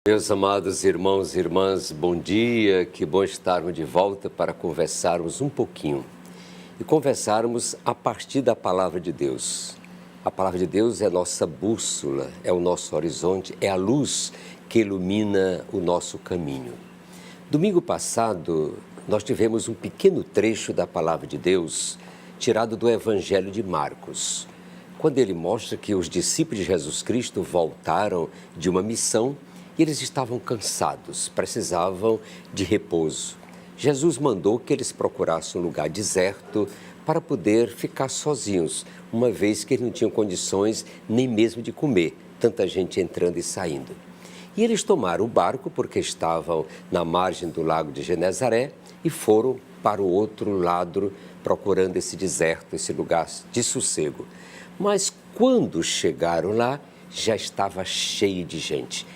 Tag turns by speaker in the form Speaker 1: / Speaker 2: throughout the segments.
Speaker 1: Meus amados irmãos e irmãs, bom dia, que bom estarmos de volta para conversarmos um pouquinho e conversarmos a partir da Palavra de Deus. A Palavra de Deus é nossa bússola, é o nosso horizonte, é a luz que ilumina o nosso caminho. Domingo passado, nós tivemos um pequeno trecho da Palavra de Deus tirado do Evangelho de Marcos, quando ele mostra que os discípulos de Jesus Cristo voltaram de uma missão e eles estavam cansados, precisavam de repouso. Jesus mandou que eles procurassem um lugar deserto para poder ficar sozinhos, uma vez que eles não tinham condições nem mesmo de comer, tanta gente entrando e saindo. E eles tomaram o barco porque estavam na margem do lago de Genezaré e foram para o outro lado procurando esse deserto, esse lugar de sossego. Mas quando chegaram lá, já estava cheio de gente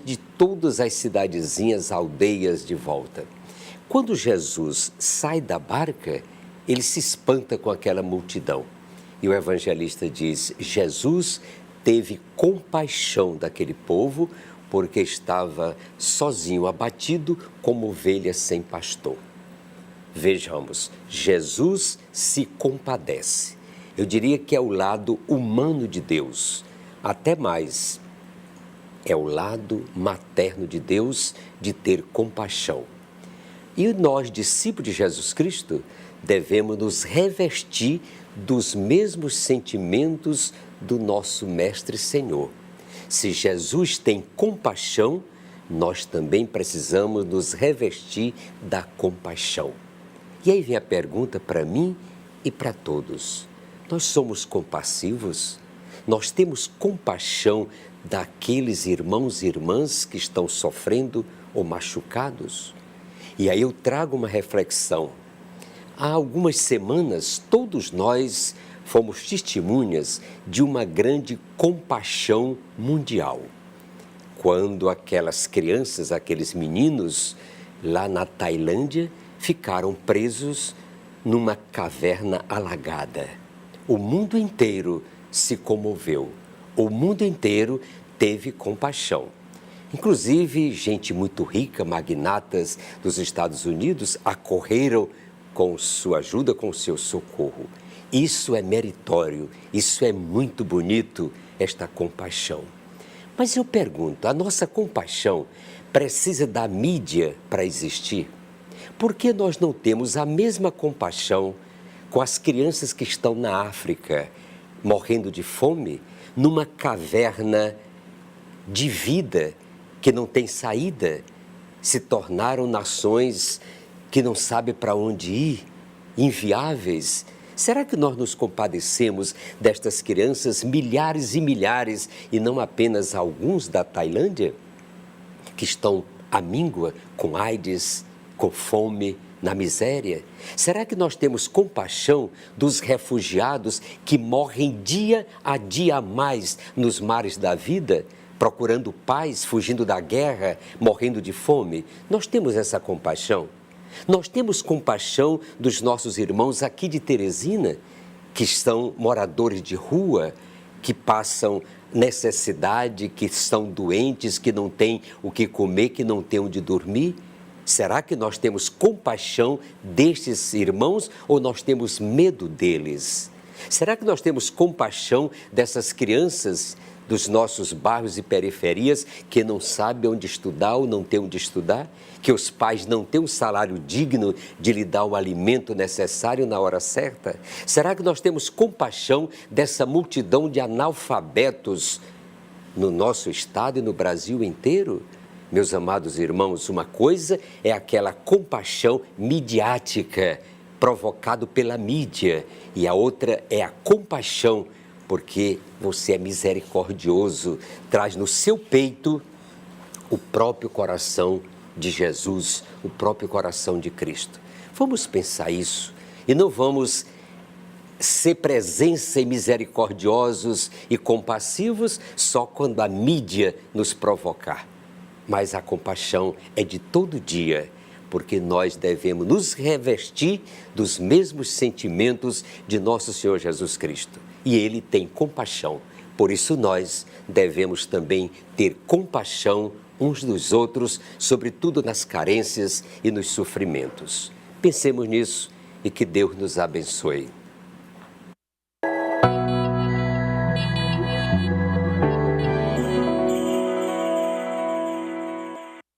Speaker 1: de todas as cidadezinhas, aldeias de volta. Quando Jesus sai da barca, ele se espanta com aquela multidão. E o evangelista diz: Jesus teve compaixão daquele povo, porque estava sozinho, abatido, como ovelha sem pastor. Vejamos, Jesus se compadece. Eu diria que é o lado humano de Deus, até mais. É o lado materno de Deus de ter compaixão. E nós, discípulos de Jesus Cristo, devemos nos revestir dos mesmos sentimentos do nosso Mestre Senhor. Se Jesus tem compaixão, nós também precisamos nos revestir da compaixão. E aí vem a pergunta para mim e para todos. Nós somos compassivos? Nós temos compaixão daqueles irmãos e irmãs que estão sofrendo ou machucados? E aí eu trago uma reflexão. Há algumas semanas, todos nós fomos testemunhas de uma grande compaixão mundial. Quando aquelas crianças, aqueles meninos lá na Tailândia ficaram presos numa caverna alagada. O mundo inteiro se comoveu. O mundo inteiro teve compaixão. Inclusive, gente muito rica, magnatas dos Estados Unidos, acorreram com sua ajuda, com seu socorro. Isso é meritório, isso é muito bonito, esta compaixão. Mas eu pergunto, a nossa compaixão precisa da mídia para existir? Por que nós não temos a mesma compaixão com as crianças que estão na África, morrendo de fome, numa caverna de vida que não tem saída, se tornaram nações que não sabem para onde ir, inviáveis? Será que nós nos compadecemos destas crianças, milhares e milhares, e não apenas alguns da Tailândia, que estão à míngua, com AIDS, com fome, na miséria? Será que nós temos compaixão dos refugiados que morrem dia a dia a mais nos mares da vida, procurando paz, fugindo da guerra, morrendo de fome? Nós temos essa compaixão? Nós temos compaixão dos nossos irmãos aqui de Teresina, que são moradores de rua, que passam necessidade, que estão doentes, que não têm o que comer, que não têm onde dormir? Será que nós temos compaixão destes irmãos ou nós temos medo deles? Será que nós temos compaixão dessas crianças dos nossos bairros e periferias que não sabem onde estudar ou não têm onde estudar? Que os pais não têm um salário digno de lhe dar o alimento necessário na hora certa? Será que nós temos compaixão dessa multidão de analfabetos no nosso estado e no Brasil inteiro? Meus amados irmãos, uma coisa é aquela compaixão midiática, provocado pela mídia, e a outra é a compaixão, porque você é misericordioso, traz no seu peito o próprio coração de Jesus, o próprio coração de Cristo. Vamos pensar isso e não vamos ser presença e misericordiosos e compassivos só quando a mídia nos provocar. Mas a compaixão é de todo dia, porque nós devemos nos revestir dos mesmos sentimentos de nosso Senhor Jesus Cristo. E Ele tem compaixão. Por isso nós devemos também ter compaixão uns dos outros, sobretudo nas carências e nos sofrimentos. Pensemos nisso e que Deus nos abençoe.